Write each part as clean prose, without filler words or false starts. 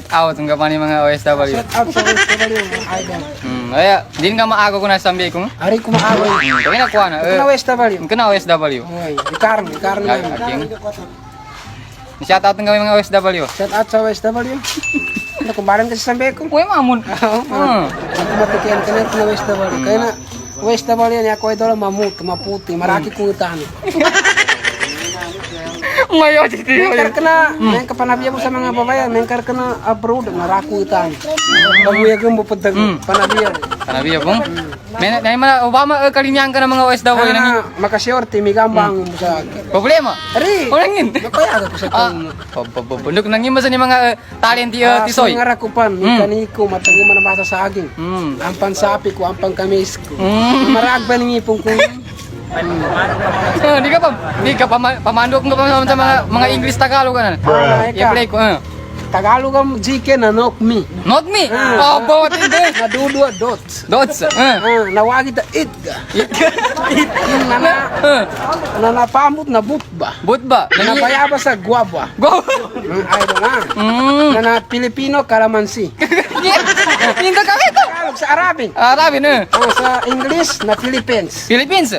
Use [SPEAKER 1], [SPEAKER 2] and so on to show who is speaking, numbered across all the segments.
[SPEAKER 1] out ang kapani mga OSW.
[SPEAKER 2] Shout out sa OSW, mga idol.
[SPEAKER 1] Kaya, din ka maago ko na sambi ko.
[SPEAKER 2] Ari kumaaway.
[SPEAKER 1] Kaya nakuha na.
[SPEAKER 2] Ito na OSW.
[SPEAKER 1] Kena OSW.
[SPEAKER 2] Oy, ikaron naman.
[SPEAKER 1] Aking. Shout out ng kami mga OSW.
[SPEAKER 2] Shout out sa OSW. Ano, kumbaran kasi sa Beko.
[SPEAKER 1] Uy, mamon.
[SPEAKER 2] Oo, matikian ka na ito na OSW. Kaya na, OSW yan, ako idol, maputi, maraki kong utano.
[SPEAKER 1] Ngayon, dito
[SPEAKER 2] Mengkar ka na, mengkar panabya mo sa mga babayan, mengkar ka na abroad, maraki utano. Paguyagin mo pagdag, panabya.
[SPEAKER 1] Kanabi pong. May mana Obama kalinyan ka ng mga OSW nang
[SPEAKER 2] Makasyorte, may gambang mo sa akin.
[SPEAKER 1] problema.
[SPEAKER 2] Ari,
[SPEAKER 1] Orangin.
[SPEAKER 2] napayaga ko sa kong.
[SPEAKER 1] Pabundok nang imasa ni mga talent tisoy.
[SPEAKER 2] Sa nga rakupan, mekaniko, matango manabasa sa akin. Ang pansapi ko, ang pangkamis ko. Maragba ng ipong ko.
[SPEAKER 1] Di ka pamandok mo pa sa mga English Tagalog ka na. I-play ko.
[SPEAKER 2] Tagalog ang GK na knock me.
[SPEAKER 1] Not me. Oh, bawat hindi.
[SPEAKER 2] Nadudua dots.
[SPEAKER 1] Dots.
[SPEAKER 2] Nawagi ta it ka. Nanapamot na butba.
[SPEAKER 1] But ba?
[SPEAKER 2] Nabayaba sa guaba.
[SPEAKER 1] Go.
[SPEAKER 2] Idol na. Na Pilipino kalamansi.
[SPEAKER 1] Hindi kami to.
[SPEAKER 2] Tagalog sa Arabing.
[SPEAKER 1] Arabin
[SPEAKER 2] Sa English na Philippines.
[SPEAKER 1] Philippines.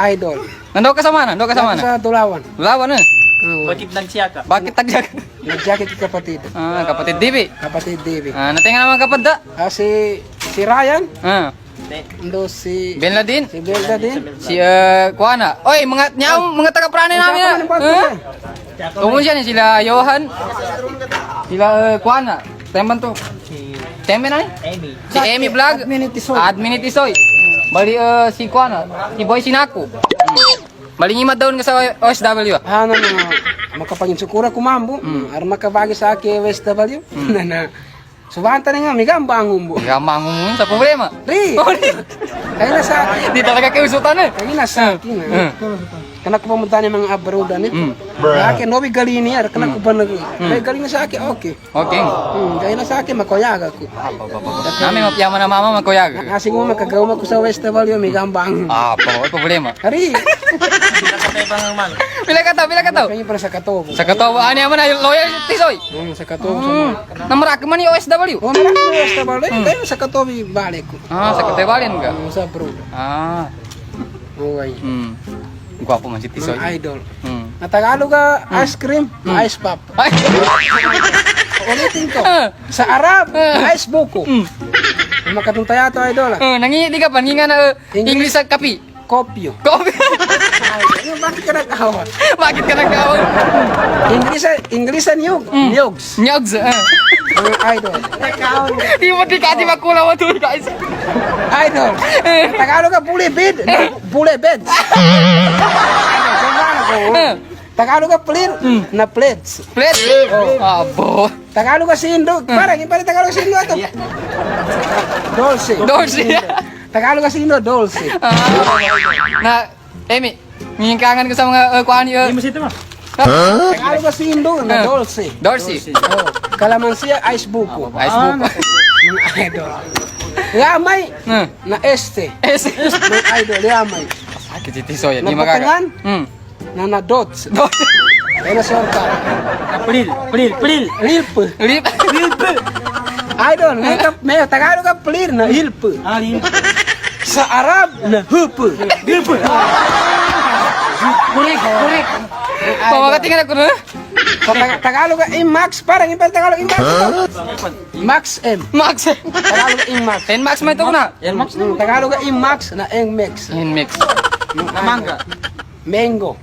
[SPEAKER 2] Idol.
[SPEAKER 1] Nando ka sa mana? Nando ka sa mana?
[SPEAKER 2] Sa Tulawan.
[SPEAKER 1] Lawan
[SPEAKER 3] Bakit nagsiya ka?
[SPEAKER 1] Bakit tagyag?
[SPEAKER 2] Nag-jacket yung kapatid.
[SPEAKER 1] Kapatid Dibi.
[SPEAKER 2] Kapatid David.
[SPEAKER 1] Natinga naman kapad da.
[SPEAKER 2] Si Ryan. Ando
[SPEAKER 1] Ben Ladin.
[SPEAKER 2] si Belda din.
[SPEAKER 1] Si Kuana. Oy, mga taga-prana namin. Tumun siya ni sila Johan. Sila Kuana. Teman to. Temen na
[SPEAKER 3] Amy.
[SPEAKER 1] Si Amy Vlog. Admin Tisoy. Bali si Kuana. Si Boy Sinako. Malingimat daw nga sa OSW.
[SPEAKER 2] Ano na makapangin sukura kumambo. Ar makabagi sa akin OSW. Na subanta nga mi gamba ang umbo.
[SPEAKER 1] Gamang mo sa problema.
[SPEAKER 2] Ri. Kaya na sa akin.
[SPEAKER 1] Di talaga kayo usutan
[SPEAKER 2] Kaya na sa akin. Kana ko pamunta ni mga abroad ani. Akin nobi galini ar kana ko pa nag. Kaya galini sa akin okay.
[SPEAKER 1] Okay.
[SPEAKER 2] Kaya na sa akin makoyaga ko.
[SPEAKER 1] Nami mapiyama na mama magkuyag.
[SPEAKER 2] Kasi mo makagawa ko sa OSW mi gamba ang.
[SPEAKER 1] Problema.
[SPEAKER 2] Ari.
[SPEAKER 1] Pila ka to?
[SPEAKER 2] Kaya para sa katobo.
[SPEAKER 1] Sa katawa ani man lawyer Tisoy.
[SPEAKER 2] Sa katobo.
[SPEAKER 1] Namarak man yung OSW.
[SPEAKER 2] Oh, marami sa balo. Kaya sa katobi balik ko.
[SPEAKER 1] Sa Katebalin ka.
[SPEAKER 2] Sa abroad. Okay.
[SPEAKER 1] Gwapo man si Tisoy.
[SPEAKER 2] Mga idol. Na Tagalog ka, ice cream, ice pop.
[SPEAKER 1] Ay.
[SPEAKER 2] Ulitin ko. Sa Arab, ice buko. Makatuntaya to idol.
[SPEAKER 1] Nangingi di ka pa nga na English sa kapi.
[SPEAKER 2] Kopyo.
[SPEAKER 1] Kopi.
[SPEAKER 2] Bakit ka nag-awa?
[SPEAKER 1] Bakit ka nagkaon?
[SPEAKER 2] English sa niyog. Niyogs.
[SPEAKER 1] Nyogs.
[SPEAKER 2] Mga idol.
[SPEAKER 1] Di mo di ka di makulaw to guys.
[SPEAKER 2] Idol. Tagalog ka, bule bed. Bule bed. Tagalog ka, plin. Na plates.
[SPEAKER 1] Plate. Abo.
[SPEAKER 2] Tagalog ka, sindog. Parang, yung pala Tagalog ka, sindog ito. Dolce.
[SPEAKER 1] Dorsi.
[SPEAKER 2] Tagalog ka, sindog, dolce.
[SPEAKER 1] Na, Emi, ngingkangan ko sa mga kuhan niyo.
[SPEAKER 3] Hindi mo sito mo.
[SPEAKER 2] Tagalog ka, sindog, na dolce.
[SPEAKER 1] Dorsi.
[SPEAKER 2] Kalamansia, ice buko.
[SPEAKER 1] Ice book.
[SPEAKER 2] Mga idol. Yamay, na este. Mga idol, yamay.
[SPEAKER 1] Sakit si Tisoy. Di makaga.
[SPEAKER 2] Nagpatangan, na dots. Kaya na sorta.
[SPEAKER 3] Plil.
[SPEAKER 2] Lilp.
[SPEAKER 1] Lip.
[SPEAKER 2] Idol, may Tagalog ka, plin, na hilp.
[SPEAKER 3] Alin.
[SPEAKER 2] Sa Arab, na hup.
[SPEAKER 3] Correct.
[SPEAKER 1] Pamakatingan ako na.
[SPEAKER 2] Tagalog ka, Max, parang yung Tagalog, Max. Max M.
[SPEAKER 1] Max.
[SPEAKER 2] Tagalog ka, Max.
[SPEAKER 1] 10 max may ito ko na.
[SPEAKER 3] Yan Max.
[SPEAKER 2] Tagalog ka, Max, na Max.
[SPEAKER 1] In mix.
[SPEAKER 3] Mangga.
[SPEAKER 2] Mango.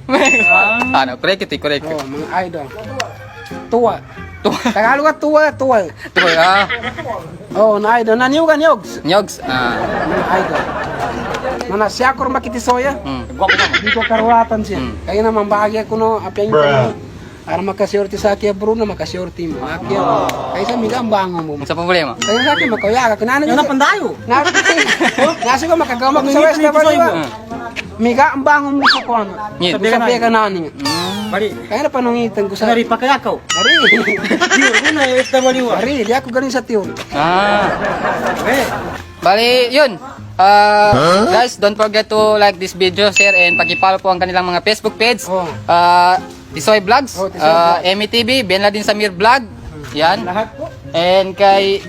[SPEAKER 1] Ano, correct ito, correct.
[SPEAKER 2] Oh, mga idol. Tuwa. Tagalog ka, tuwa.
[SPEAKER 1] Ito
[SPEAKER 2] Oh, na idol. Nanyog.
[SPEAKER 1] Nyogs.
[SPEAKER 2] Mga idol. Na siyakor makitisoya.
[SPEAKER 3] Gwapo naman.
[SPEAKER 2] Hindi ko karuatan siya. Kaya naman bahagi ako no, apyan yung para makasyorti sa akin, bro, na makasyorti mo. Apyan. Kaya sa mga ang bango mo.
[SPEAKER 1] Sa problema.
[SPEAKER 2] Kaya sa akin, makayaga. Kinano
[SPEAKER 3] Yan
[SPEAKER 2] niya.
[SPEAKER 3] ang pandayo.
[SPEAKER 2] Nasa ko makagawa ko sa West na ba? Miga ang bango mo sa kuwan.
[SPEAKER 1] Ngit.
[SPEAKER 2] Sa peka nani.
[SPEAKER 3] Bali.
[SPEAKER 2] Kaya na panungitan ko sa...
[SPEAKER 3] Nari pa kaya ka.
[SPEAKER 2] Ari.
[SPEAKER 3] Yun na yung SW.
[SPEAKER 2] Ari, di ako galing sa tiyon.
[SPEAKER 1] Bali, yun. Guys, don't forget to like this video, share, and paki-follow po ang kanilang mga Facebook page. Tisoy Vlogs,
[SPEAKER 2] Oh, Tisoy Vlogs.
[SPEAKER 1] Emi TV, Ben Ladin Samir Vlog, Yan.
[SPEAKER 2] Lahat po.
[SPEAKER 1] And kay,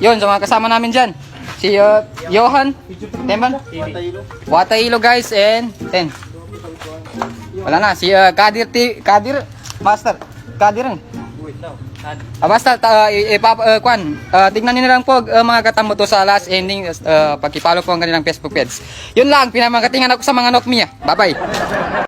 [SPEAKER 1] yun, sa mga kasama namin dyan. Si Johan, Temban, Watailo guys, and Ten. Wala na, si Kadir, Master, Kadir. Basta, tignan niyo na lang po mga katamo to sa last ending, pag-follow po ang kanilang Facebook page. Yun lang, pinamagatingan ako sa mga Nokmi. Bye-bye.